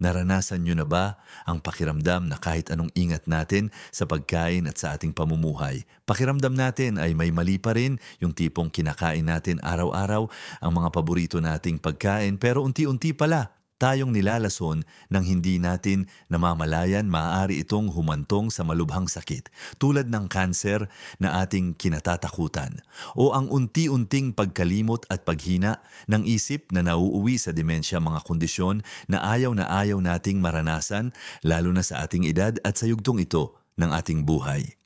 Naranasan nyo na ba ang pakiramdam na kahit anong ingat natin sa pagkain at sa ating pamumuhay, pakiramdam natin ay may mali pa rin, yung tipong kinakain natin araw-araw ang mga paborito nating pagkain pero unti-unti pala tayong nilalason ng hindi natin namamalayan, maaari itong humantong sa malubhang sakit tulad ng kanser na ating kinatatakutan o ang unti-unting pagkalimot at paghina ng isip na nauuwi sa demensya, mga kondisyon na ayaw nating maranasan lalo na sa ating edad at sa yugtong ito ng ating buhay.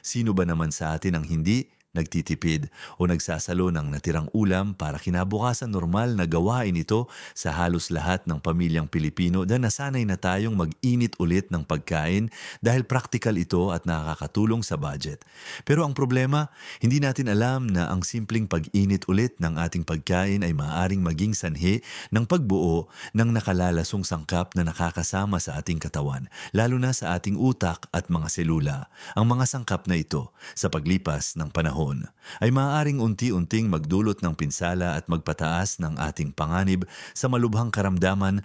Sino ba naman sa atin ang hindi nagtitipid o nagsasalo ng natirang ulam para kinabukasan? Normal na gawain ito sa halos lahat ng pamilyang Pilipino dahil nasanay na tayong mag-init ulit ng pagkain dahil practical ito at nakakatulong sa budget. Pero ang problema, hindi natin alam na ang simpleng pag-init ulit ng ating pagkain ay maaaring maging sanhi ng pagbuo ng nakalalasong sangkap na nakakasama sa ating katawan, lalo na sa ating utak at mga selula. Ang mga sangkap na ito, sa paglipas ng panahon, ay maaaring unti-unting magdulot ng pinsala at magpataas ng ating panganib sa malubhang karamdaman.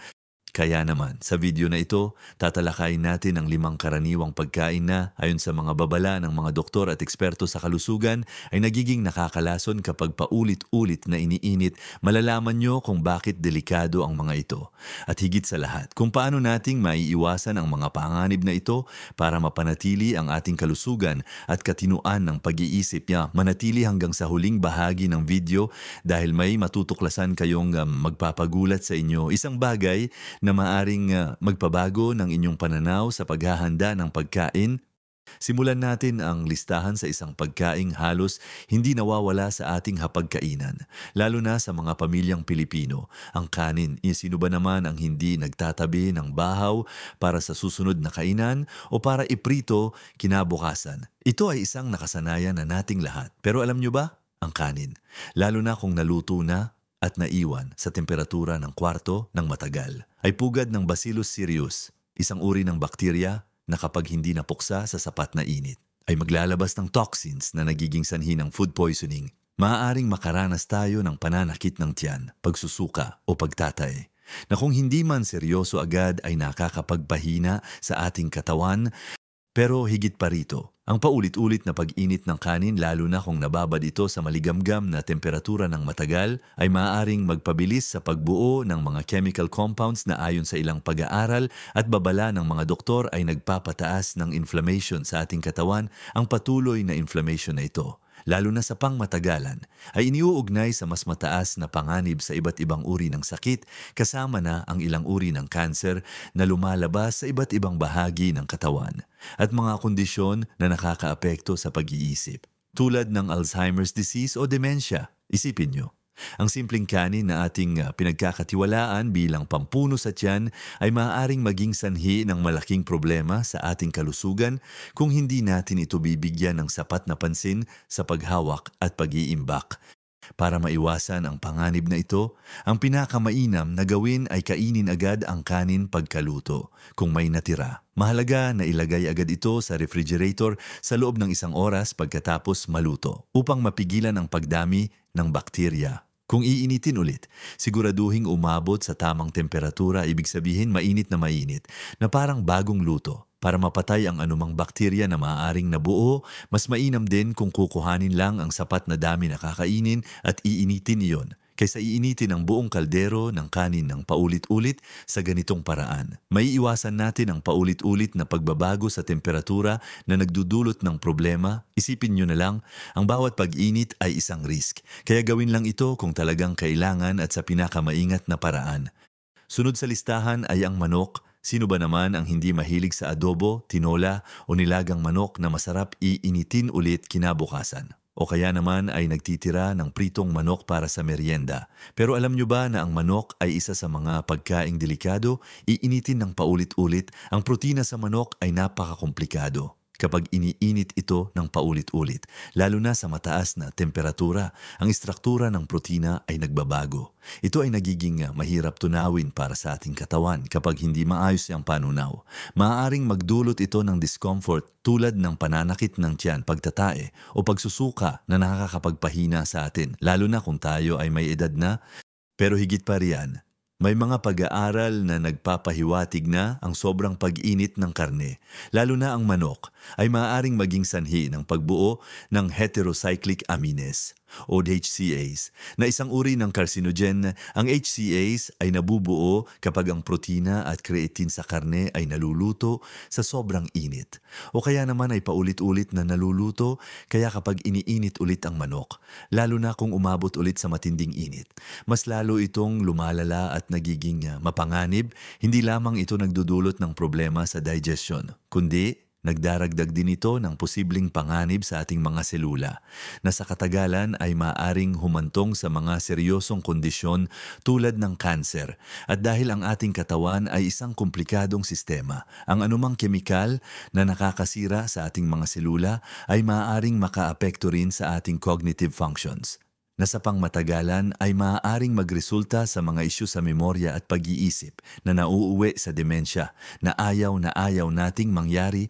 Kaya naman, sa video na ito, tatalakayin natin ang 5 karaniwang pagkain na, ayon sa mga babala ng mga doktor at eksperto sa kalusugan, ay nagiging nakakalason kapag paulit-ulit na iniinit. Malalaman nyo kung bakit delikado ang mga ito. At higit sa lahat, kung paano nating maiiwasan ang mga panganib na ito para mapanatili ang ating kalusugan at katinuan ng pag-iisip niya. Manatili hanggang sa huling bahagi ng video dahil may matutuklasan kayong magpapagulat sa inyo. Isang bagay na maaring magpabago ng inyong pananaw sa paghahanda ng pagkain. Simulan natin ang listahan sa isang pagkaing halos hindi nawawala sa ating hapagkainan, lalo na sa mga pamilyang Pilipino. Ang kanin, sino ba naman ang hindi nagtatabi ng bahaw para sa susunod na kainan o para iprito kinabukasan? Ito ay isang nakasanayan na nating lahat. Pero alam nyo ba, ang kanin, lalo na kung naluto na at naiwan sa temperatura ng kwarto ng matagal, ay pugad ng Bacillus cereus, isang uri ng bakterya na kapag hindi napuksa sa sapat na init, ay maglalabas ng toxins na nagiging sanhi ng food poisoning. Maaaring makaranas tayo ng pananakit ng tiyan, pagsusuka o pagtatay, na kung hindi man seryoso agad ay nakakapagpahina sa ating katawan. Pero higit pa rito, ang paulit-ulit na pag-init ng kanin, lalo na kung nababad ito sa maligamgam na temperatura ng matagal, ay maaaring magpabilis sa pagbuo ng mga chemical compounds na ayon sa ilang pag-aaral at babala ng mga doktor ay nagpapataas ng inflammation sa ating katawan. Ang patuloy na inflammation na ito, lalo na sa pangmatagalan, ay iniuugnay sa mas mataas na panganib sa iba't ibang uri ng sakit, kasama na ang ilang uri ng kanser na lumalabas sa iba't ibang bahagi ng katawan at mga kondisyon na nakakaapekto sa pag-iisip, tulad ng Alzheimer's disease o dementia. Isipin nyo, ang simpleng kanin na ating pinagkakatiwalaan bilang pampuno sa tiyan ay maaaring maging sanhi ng malaking problema sa ating kalusugan kung hindi natin ito bibigyan ng sapat na pansin sa paghawak at pag-iimbak. Para maiwasan ang panganib na ito, ang pinakamainam na gawin ay kainin agad ang kanin pagkaluto. Kung may natira, mahalaga na ilagay agad ito sa refrigerator sa loob ng 1 oras pagkatapos maluto upang mapigilan ang pagdami ng bakterya. Kung iinitin ulit, siguraduhing umabot sa tamang temperatura, ibig sabihin mainit na parang bagong luto, para mapatay ang anumang bakterya na maaaring nabuo. Mas mainam din kung kukuhanin lang ang sapat na dami na kakainin at iinitin iyon, kaysa iinitin ang buong kaldero ng kanin ng paulit-ulit sa ganitong paraan. Maiiwasan natin ang paulit-ulit na pagbabago sa temperatura na nagdudulot ng problema. Isipin nyo na lang, ang bawat pag-init ay isang risk. Kaya gawin lang ito kung talagang kailangan at sa pinakamaingat na paraan. Sunod sa listahan ay ang manok. Sino ba naman ang hindi mahilig sa adobo, tinola o nilagang manok na masarap iinitin ulit kinabukasan? O kaya naman ay nagtitira ng pritong manok para sa merienda. Pero alam nyo ba na ang manok ay isa sa mga pagkaing delikado? Iinitin ng paulit-ulit. Ang protina sa manok ay napakakomplikado kapag iniinit ito ng paulit-ulit, lalo na sa mataas na temperatura. Ang istruktura ng protina ay nagbabago. Ito ay nagiging mahirap tunawin para sa ating katawan kapag hindi maayos ang panunaw. Maaaring magdulot ito ng discomfort tulad ng pananakit ng tiyan, pagtatae o pagsusuka na nakakapagpahina sa atin, lalo na kung tayo ay may edad na. Pero higit pa riyan, May mga pag-aaral na nagpapahiwatig na ang sobrang pag-init ng karne, lalo na ang manok, ay maaaring maging sanhi ng pagbuo ng heterocyclic amines o HCAs, na isang uri ng carcinogen. Ang HCAs ay nabubuo kapag ang protina at creatine sa karne ay naluluto sa sobrang init. O kaya naman ay paulit-ulit na naluluto, kaya kapag iniinit ulit ang manok, lalo na kung umabot ulit sa matinding init, mas lalo itong lumalala at nagiging mapanganib. Hindi lamang ito nagdudulot ng problema sa digestion, kundi nagdaragdag din ito ng posibleng panganib sa ating mga selula na sa katagalan ay maaaring humantong sa mga seryosong kondisyon tulad ng kanser. At dahil ang ating katawan ay isang komplikadong sistema, ang anumang kemikal na nakakasira sa ating mga selula ay maaaring makaapekto rin sa ating cognitive functions, na sa pangmatagalan ay maaaring magresulta sa mga isyu sa memorya at pag-iisip na nauuwi sa demensya na ayaw nating mangyari.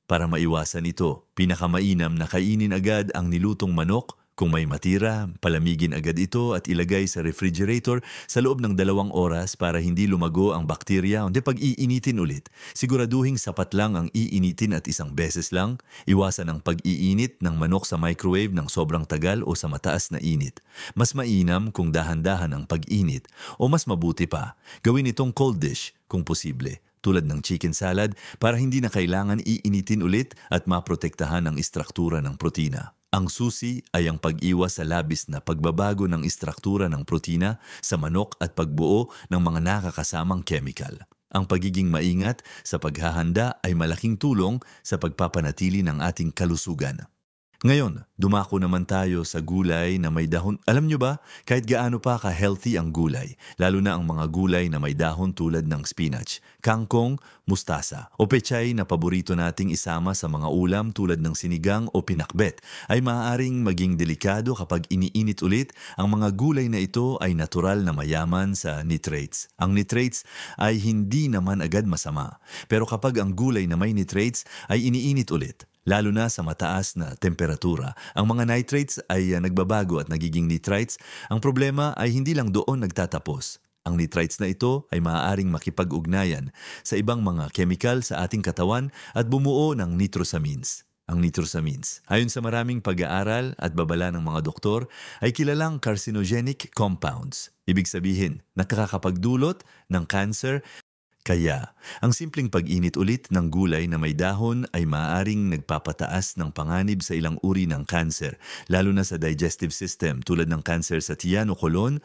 Para maiwasan ito, pinakamainam na kainin agad ang nilutong manok. Kung may matira, palamigin agad ito at ilagay sa refrigerator sa loob ng 2 oras para hindi lumago ang bakterya. Hindi pag-iinitin ulit. Siguraduhing sapat lang ang iinitin at isang beses lang. Iwasan ang pag-iinit ng manok sa microwave ng sobrang tagal o sa mataas na init. Mas mainam kung dahan-dahan ang pag-init, o mas mabuti pa, gawin itong cold dish kung posible, tulad ng chicken salad, para hindi na kailangan iinitin ulit at maprotektahan ang istruktura ng protina. Ang susi ay ang pag-iwas sa labis na pagbabago ng istruktura ng protina sa manok at pagbuo ng mga nakakasamang chemical. Ang pagiging maingat sa paghahanda ay malaking tulong sa pagpapanatili ng ating kalusugan. Ngayon, dumako naman tayo sa gulay na may dahon. Alam nyo ba, kahit gaano pa ka-healthy ang gulay, lalo na ang mga gulay na may dahon tulad ng spinach, kangkong, mustasa, o pechay na paborito nating isama sa mga ulam tulad ng sinigang o pinakbet, ay maaaring maging delikado kapag iniinit ulit. Ang mga gulay na ito ay natural na mayaman sa nitrates. Ang nitrates ay hindi naman agad masama, pero kapag ang gulay na may nitrates ay iniinit ulit, lalo na sa mataas na temperatura, ang mga nitrates ay nagbabago at nagiging nitrites. Ang problema ay hindi lang doon nagtatapos. Ang nitrites na ito ay maaaring makipag-ugnayan sa ibang mga chemical sa ating katawan at bumuo ng nitrosamines. Ang nitrosamines, ayon sa maraming pag-aaral at babala ng mga doktor, ay kilalang carcinogenic compounds. Ibig sabihin, nakakapagdulot ng cancer. Kaya, ang simpleng pag-init ulit ng gulay na may dahon ay maaaring nagpapataas ng panganib sa ilang uri ng kanser, lalo na sa digestive system tulad ng kanser sa tiyan o kolon.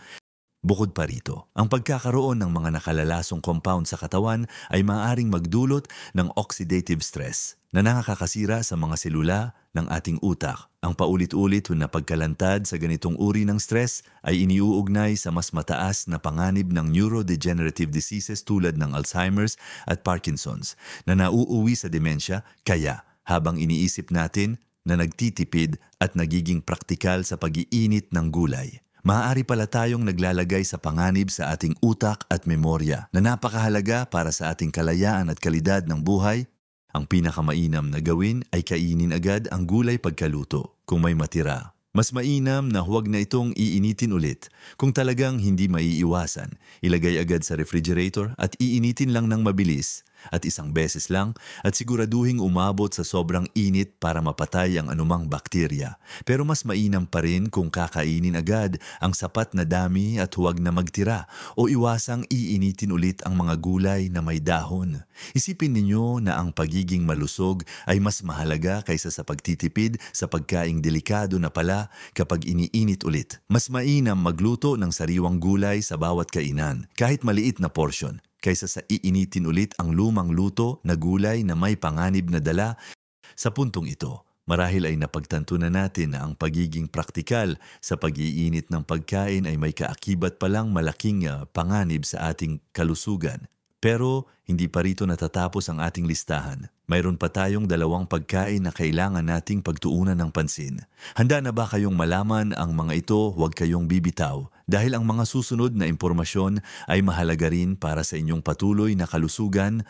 Bukod pa rito, ang pagkakaroon ng mga nakalalasong compound sa katawan ay maaaring magdulot ng oxidative stress na nakakasira sa mga selula ng ating utak. Ang paulit-ulit na pagkalantad sa ganitong uri ng stress ay iniuugnay sa mas mataas na panganib ng neurodegenerative diseases tulad ng Alzheimer's at Parkinson's na nauuwi sa demensya. Kaya, habang iniisip natin na nagtitipid at nagiging praktikal sa pag-iinit ng gulay, maaari pala tayong naglalagay sa panganib sa ating utak at memorya na napakahalaga para sa ating kalayaan at kalidad ng buhay. Ang pinakamainam na gawin ay kainin agad ang gulay pagkaluto. Kung may matira, mas mainam na huwag na itong iinitin ulit. Kung talagang hindi maiiwasan, ilagay agad sa refrigerator at iinitin lang ng mabilis at isang beses lang, at siguraduhing umabot sa sobrang init para mapatay ang anumang bakterya. Pero mas mainam pa rin kung kakainin agad ang sapat na dami at huwag na magtira o iwasang iinitin ulit ang mga gulay na may dahon. Isipin ninyo na ang pagiging malusog ay mas mahalaga kaysa sa pagtitipid sa pagkaing delikado na pala kapag iniinit ulit. Mas mainam magluto ng sariwang gulay sa bawat kainan, kahit maliit na porsyon, kaysa sa iinitin ulit ang lumang luto na gulay na may panganib na dala. Sa puntong ito, marahil ay napagtanto na natin na ang pagiging praktikal sa pag-iinit ng pagkain ay may kaakibat palang malaking panganib sa ating kalusugan. Pero hindi pa rito natatapos ang ating listahan. Mayroon pa tayong 2 pagkain na kailangan nating pagtuunan ng pansin. Handa na ba kayong malaman ang mga ito? Huwag kayong bibitaw dahil ang mga susunod na impormasyon ay mahalaga rin para sa inyong patuloy na kalusugan.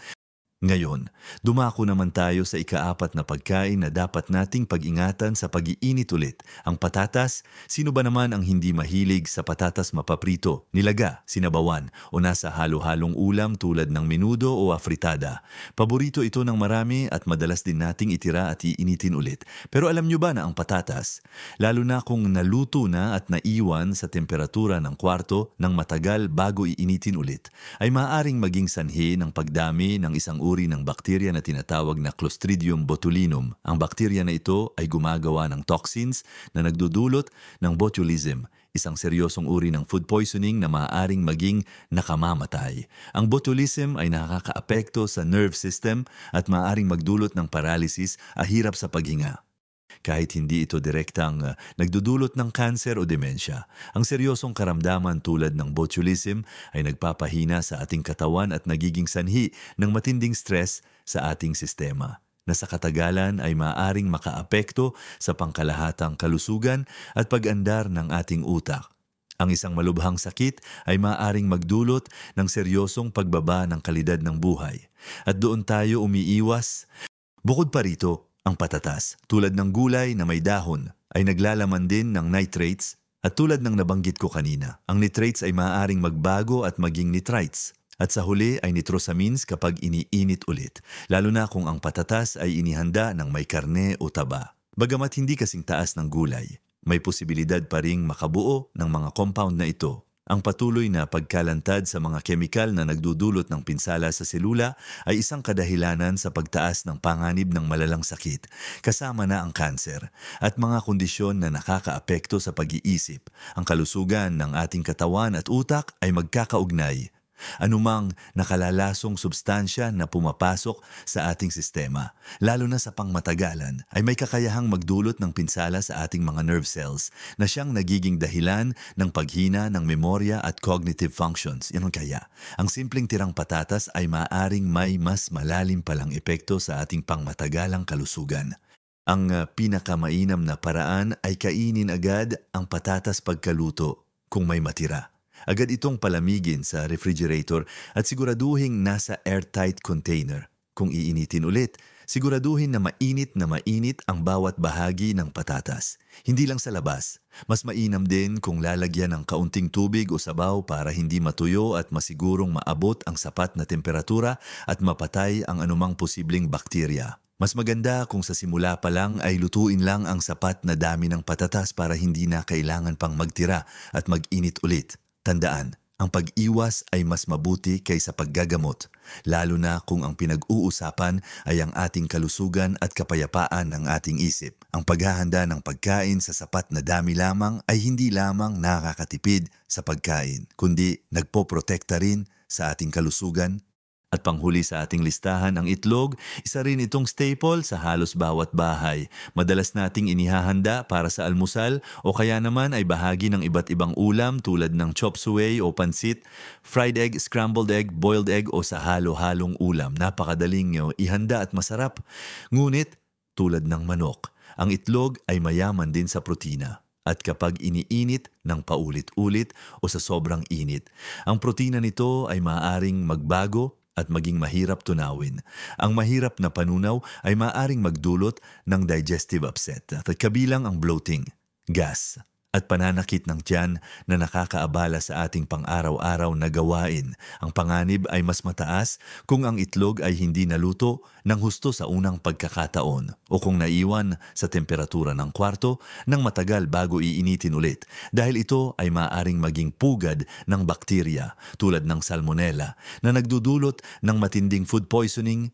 Ngayon, dumako naman tayo sa ikaapat na pagkain na dapat nating pag-ingatan sa pag-iinit ulit. Ang patatas, sino ba naman ang hindi mahilig sa patatas mapaprito, nilaga, sinabawan, o nasa halo-halong ulam tulad ng menudo o afritada? Paborito ito ng marami at madalas din nating itira at iinitin ulit. Pero alam nyo ba na ang patatas, lalo na kung naluto na at naiwan sa temperatura ng kwarto ng matagal bago iinitin ulit, ay maaaring maging sanhi ng pagdami ng isang uri ng bakterya na tinatawag na Clostridium botulinum. Ang bakterya na ito ay gumagawa ng toxins na nagdudulot ng botulism, isang seryosong uri ng food poisoning na maaaring maging nakamamatay. Ang botulism ay nakakaapekto sa nerve system at maaaring magdulot ng paralysis at hirap sa paghinga. Kahit hindi ito direktang nagdudulot ng kanser o demensya, ang seryosong karamdaman tulad ng botulism ay nagpapahina sa ating katawan at nagiging sanhi ng matinding stress sa ating sistema, na sa katagalan ay maaaring makaapekto sa pangkalahatang kalusugan at pag-andar ng ating utak. Ang isang malubhang sakit ay maaaring magdulot ng seryosong pagbaba ng kalidad ng buhay. At doon tayo umiiwas. Bukod pa rito, ang patatas, tulad ng gulay na may dahon, ay naglalaman din ng nitrates at tulad ng nabanggit ko kanina, ang nitrates ay maaaring magbago at maging nitrites. At sa huli ay nitrosamines kapag iniinit ulit, lalo na kung ang patatas ay inihanda ng may karne o taba. Bagamat hindi kasing taas ng gulay, may posibilidad pa ring makabuo ng mga compound na ito. Ang patuloy na pagkalantad sa mga kemikal na nagdudulot ng pinsala sa selula ay isang kadahilanan sa pagtaas ng panganib ng malalang sakit, kasama na ang kanser at mga kondisyon na nakakaapekto sa pag-iisip. Ang kalusugan ng ating katawan at utak ay magkakaugnay. Anumang nakalalasong substansya na pumapasok sa ating sistema, lalo na sa pangmatagalan, ay may kakayahang magdulot ng pinsala sa ating mga nerve cells na siyang nagiging dahilan ng paghina ng memorya at cognitive functions. Yan kaya, ang simpleng tirang patatas ay maaaring may mas malalim palang epekto sa ating pangmatagalang kalusugan. Ang pinakamainam na paraan ay kainin agad ang patatas pagkaluto kung may matira. Agad itong palamigin sa refrigerator at siguraduhin nasa airtight container. Kung iinitin ulit, siguraduhin na mainit ang bawat bahagi ng patatas. Hindi lang sa labas. Mas mainam din kung lalagyan ng kaunting tubig o sabaw para hindi matuyo at masigurong maabot ang sapat na temperatura at mapatay ang anumang posibleng bakterya. Mas maganda kung sa simula pa lang ay lutuin lang ang sapat na dami ng patatas para hindi na kailangan pang magtira at mag-init ulit. Tandaan, ang pag-iwas ay mas mabuti kaysa paggagamot, lalo na kung ang pinag-uusapan ay ang ating kalusugan at kapayapaan ng ating isip. Ang paghahanda ng pagkain sa sapat na dami lamang ay hindi lamang nakakatipid sa pagkain, kundi nagpoprotekta rin sa ating kalusugan. At panghuli sa ating listahan ang itlog, isa rin itong staple sa halos bawat bahay. Madalas nating inihahanda para sa almusal o kaya naman ay bahagi ng iba't ibang ulam tulad ng chop suey o pansit, fried egg, scrambled egg, boiled egg o sa halo-halong ulam. Napakadaling ihanda at masarap. Ngunit, tulad ng manok, ang itlog ay mayaman din sa protina. At kapag iniinit ng paulit-ulit o sa sobrang init, ang protina nito ay maaaring magbago at maging mahirap tunawin. Ang mahirap na panunaw ay maaaring magdulot ng digestive upset at kabilang ang bloating, gas, at pananakit ng tiyan na nakakaabala sa ating pang-araw-araw na gawain. Ang panganib ay mas mataas kung ang itlog ay hindi naluto ng husto sa unang pagkakataon o kung naiwan sa temperatura ng kwarto ng matagal bago iinitin ulit dahil ito ay maaaring maging pugad ng bakterya tulad ng salmonella na nagdudulot ng matinding food poisoning.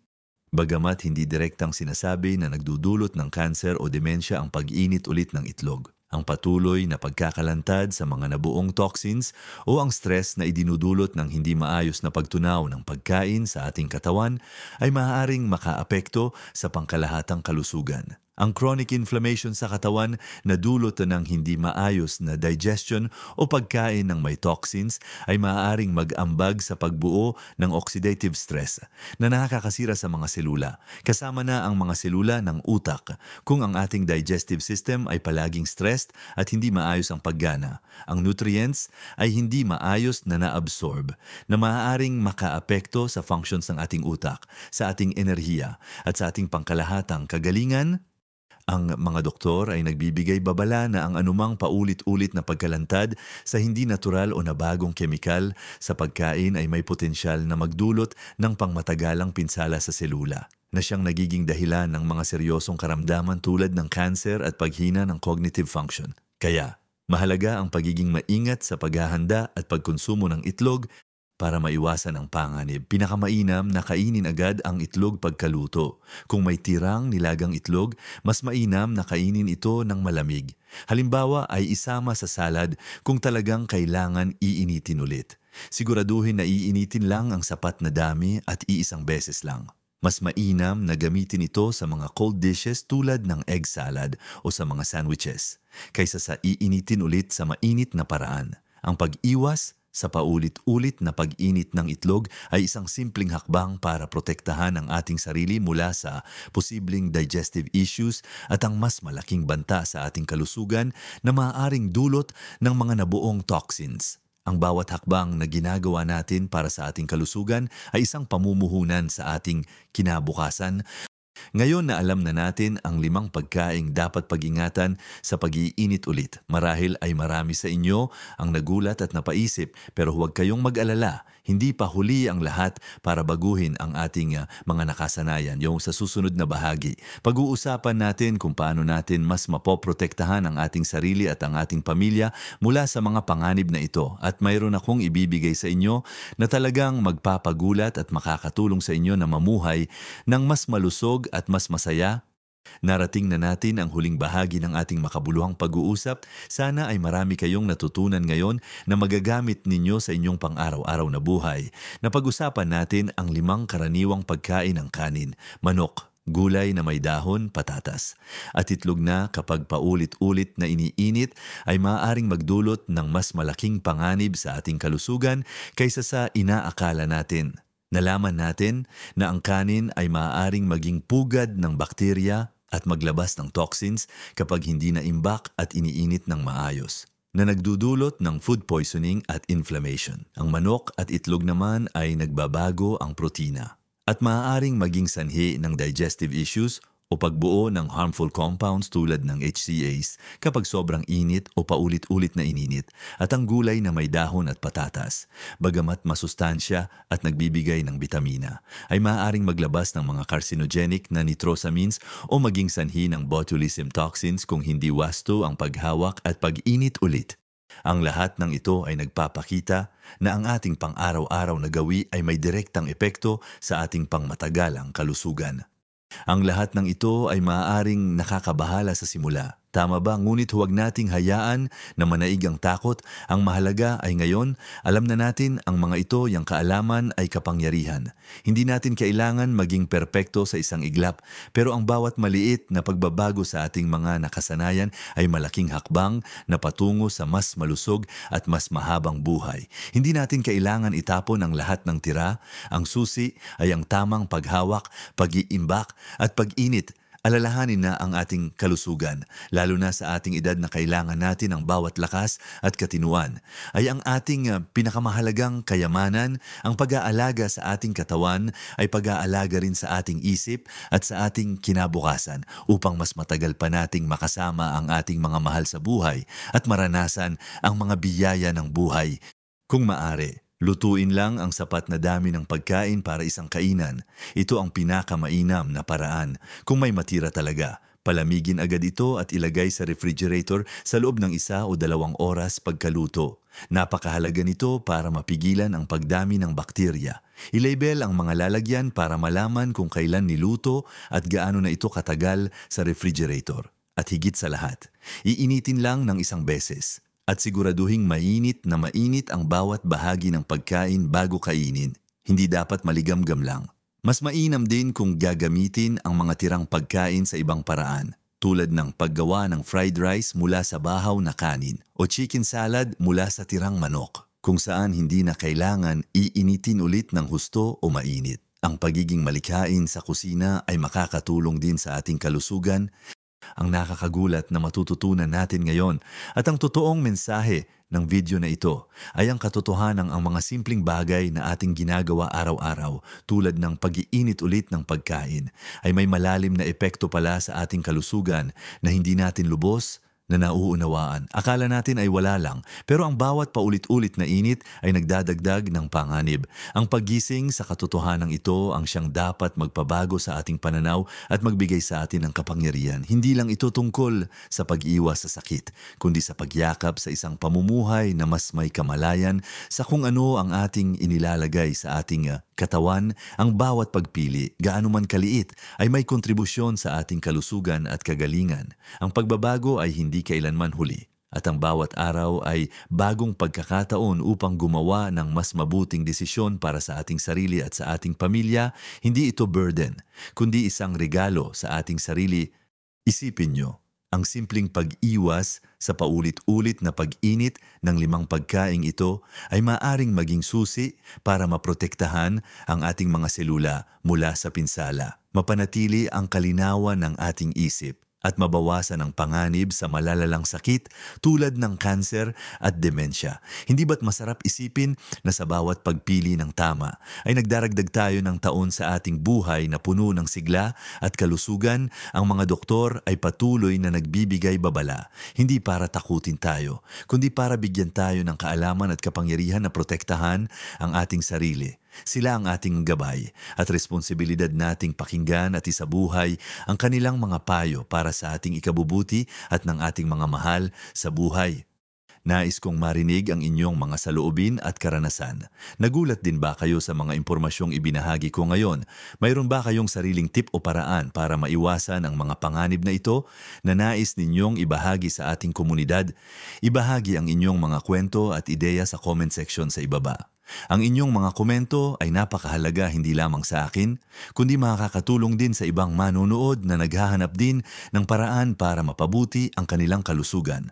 Bagamat hindi direktang sinasabi na nagdudulot ng kanser o demensya ang pag-init ulit ng itlog. Ang patuloy na pagkakalantad sa mga nabuong toxins o ang stress na idinudulot ng hindi maayos na pagtunaw ng pagkain sa ating katawan ay maaaring makaapekto sa pangkalahatang kalusugan. Ang chronic inflammation sa katawan na dulot ng hindi maayos na digestion o pagkain ng may toxins ay maaaring mag-ambag sa pagbuo ng oxidative stress na nakakasira sa mga selula, kasama na ang mga selula ng utak. Kung ang ating digestive system ay palaging stressed at hindi maayos ang paggana, ang nutrients ay hindi maayos na naabsorb, na maaaring makaapekto sa functions ng ating utak, sa ating enerhiya at sa ating pangkalahatang kagalingan. Ang mga doktor ay nagbibigay babala na ang anumang paulit-ulit na pagkalantad sa hindi natural o nabagong kemikal sa pagkain ay may potensyal na magdulot ng pangmatagalang pinsala sa selula, na siyang nagiging dahilan ng mga seryosong karamdaman tulad ng cancer at paghina ng cognitive function. Kaya, mahalaga ang pagiging maingat sa paghahanda at pagkonsumo ng itlog para maiwasan ang panganib. Pinakamainam na kainin agad ang itlog pagkaluto. Kung may tirang nilagang itlog, mas mainam na kainin ito ng malamig. Halimbawa ay isama sa salad kung talagang kailangan iinitin ulit. Siguraduhin na iinitin lang ang sapat na dami at iisang beses lang. Mas mainam na gamitin ito sa mga cold dishes tulad ng egg salad o sa mga sandwiches, kaysa sa iinitin ulit sa mainit na paraan. Ang pag-iwas sa paulit-ulit na pag-init ng itlog ay isang simpleng hakbang para protektahan ang ating sarili mula sa posibleng digestive issues at ang mas malaking banta sa ating kalusugan na maaaring dulot ng mga nabuong toxins. Ang bawat hakbang na ginagawa natin para sa ating kalusugan ay isang pamumuhunan sa ating kinabukasan. Ngayon na alam na natin ang 5 pagkaing dapat pag-ingatan sa pag-iinit ulit. Marahil ay marami sa inyo ang nagulat at napaisip, pero huwag kayong mag-alala. Hindi pa huli ang lahat para baguhin ang ating mga nakasanayan. Yung sa susunod na bahagi, pag-uusapan natin kung paano natin mas mapoprotektahan ang ating sarili at ang ating pamilya mula sa mga panganib na ito. At mayroon akong ibibigay sa inyo na talagang magpapagulat at makakatulong sa inyo na mamuhay ng mas malusog at mas masaya. Narating na natin ang huling bahagi ng ating makabuluhang pag-uusap. Sana ay marami kayong natutunan ngayon na magagamit ninyo sa inyong pang-araw-araw na buhay. Napag-usapan natin ang 5 karaniwang pagkain ng kanin: manok, gulay na may dahon, patatas, at itlog na kapag paulit-ulit na iniinit ay maaaring magdulot ng mas malaking panganib sa ating kalusugan kaysa sa inaakala natin. Nalaman natin na ang kanin ay maaaring maging pugad ng bakterya at maglabas ng toxins kapag hindi naimbak at iniinit ng maayos, na nagdudulot ng food poisoning at inflammation. Ang manok at itlog naman ay nagbabago ang protina at maaaring maging sanhi ng digestive issues o pagbuo ng harmful compounds tulad ng HCAs kapag sobrang init o paulit-ulit na ininit. At ang gulay na may dahon at patatas, bagamat masustansya at nagbibigay ng bitamina, ay maaaring maglabas ng mga carcinogenic na nitrosamines o maging sanhi ng botulism toxins kung hindi wasto ang paghawak at pag-init ulit. Ang lahat ng ito ay nagpapakita na ang ating pang-araw-araw na gawi ay may direktang epekto sa ating pangmatagalang kalusugan. Ang lahat ng ito ay maaaring nakakabahala sa simula. Tama ba? Ngunit huwag nating hayaan na manaig ang takot. Ang mahalaga ay ngayon, alam na natin ang mga ito, yung kaalaman ay kapangyarihan. Hindi natin kailangan maging perpekto sa isang iglap, pero ang bawat maliit na pagbabago sa ating mga nakasanayan ay malaking hakbang na patungo sa mas malusog at mas mahabang buhay. Hindi natin kailangan itapon ang lahat ng tira. Ang susi ay ang tamang paghawak, pag-iimbak at pag-init. Alalahanin na ang ating kalusugan, lalo na sa ating edad na kailangan natin ang bawat lakas at katinuan, ay ang ating pinakamahalagang kayamanan. Ang pag-aalaga sa ating katawan ay pag-aalaga rin sa ating isip at sa ating kinabukasan upang mas matagal pa nating makasama ang ating mga mahal sa buhay at maranasan ang mga biyaya ng buhay. Kung maaari, lutuin lang ang sapat na dami ng pagkain para isang kainan. Ito ang pinakamainam na paraan. Kung may matira talaga, palamigin agad ito at ilagay sa refrigerator sa loob ng 1 o 2 oras pagkaluto. Napakahalaga nito para mapigilan ang pagdami ng bakterya. I-label ang mga lalagyan para malaman kung kailan niluto at gaano na ito katagal sa refrigerator. At higit sa lahat, iinitin lang ng 1 beses. At siguraduhing mainit na mainit ang bawat bahagi ng pagkain bago kainin. Hindi dapat maligamgam lang. Mas mainam din kung gagamitin ang mga tirang pagkain sa ibang paraan. tulad ng paggawa ng fried rice mula sa bahaw na kanin o chicken salad mula sa tirang manok, kung saan hindi na kailangan iinitin ulit ng husto o mainit. Ang pagiging malikhain sa kusina ay makakatulong din sa ating kalusugan. Ang nakakagulat na matututunan natin ngayon at ang totoong mensahe ng video na ito ay ang katotohanan ang mga simpleng bagay na ating ginagawa araw-araw tulad ng pag-iinit ulit ng pagkain ay may malalim na epekto pala sa ating kalusugan na hindi natin lubos na nauunawaan. Akala natin ay wala lang, pero ang bawat paulit-ulit na init ay nagdadagdag ng panganib. Ang paggising sa katotohanan ito ang siyang dapat magpabago sa ating pananaw at magbigay sa atin ng kapangyarihan. Hindi lang ito tungkol sa pag-iwas sa sakit, kundi sa pagyakap sa isang pamumuhay na mas may kamalayan sa kung ano ang ating inilalagay sa ating katawan. Ang bawat pagpili, gaano man kaliit, ay may kontribusyon sa ating kalusugan at kagalingan. Ang pagbabago ay hindi kailanman huli, at ang bawat araw ay bagong pagkakataon upang gumawa ng mas mabuting desisyon para sa ating sarili at sa ating pamilya. Hindi ito burden, kundi isang regalo sa ating sarili. Isipin nyo, ang simpleng pag-iwas sa paulit-ulit na pag-init ng 5 pagkaing ito ay maaring maging susi para maprotektahan ang ating mga selula mula sa pinsala, mapanatili ang kalinawan ng ating isip, at mabawasan ang panganib sa malalalang sakit tulad ng kanser at demensya. Hindi ba't masarap isipin na sa bawat pagpili ng tama ay nagdaragdag tayo ng taon sa ating buhay na puno ng sigla at kalusugan? Ang mga doktor ay patuloy na nagbibigay babala, hindi para takutin tayo, kundi para bigyan tayo ng kaalaman at kapangyarihan na protektahan ang ating sarili. Sila ang ating gabay at responsibilidad nating pakinggan at isabuhay ang kanilang mga payo para sa ating ikabubuti at ng ating mga mahal sa buhay. Nais kong marinig ang inyong mga saloobin at karanasan. Nagulat din ba kayo sa mga impormasyong ibinahagi ko ngayon? Mayroon ba kayong sariling tip o paraan para maiwasan ang mga panganib na ito na nais ninyong ibahagi sa ating komunidad? Ibahagi ang inyong mga kwento at ideya sa comment section sa ibaba. Ang inyong mga komento ay napakahalaga hindi lamang sa akin, kundi makakatulong din sa ibang manonood na naghahanap din ng paraan para mapabuti ang kanilang kalusugan.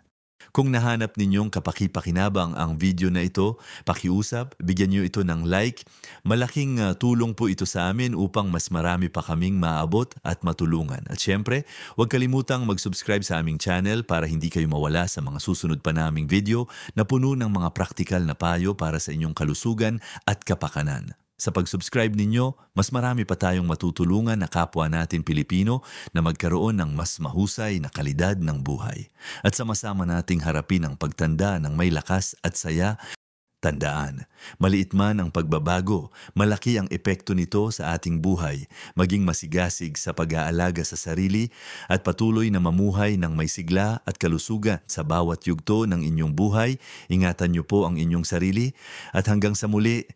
Kung nahanap ninyong kapaki-pakinabang ang video na ito, pakiusap, bigyan niyo ito ng like. Malaking tulong po ito sa amin upang mas marami pa kaming maabot at matulungan. At syempre, huwag kalimutang mag-subscribe sa aming channel para hindi kayo mawala sa mga susunod pa naming video na puno ng mga praktikal na payo para sa inyong kalusugan at kapakanan. Sa pag-subscribe ninyo, mas marami pa tayong matutulungan na kapwa natin Pilipino na magkaroon ng mas mahusay na kalidad ng buhay. At sama-sama nating harapin ang pagtanda ng may lakas at saya. Tandaan, maliit man ang pagbabago, malaki ang epekto nito sa ating buhay. Maging masigasig sa pag-aalaga sa sarili at patuloy na mamuhay ng may sigla at kalusugan sa bawat yugto ng inyong buhay. Ingatan niyo po ang inyong sarili at hanggang sa muli,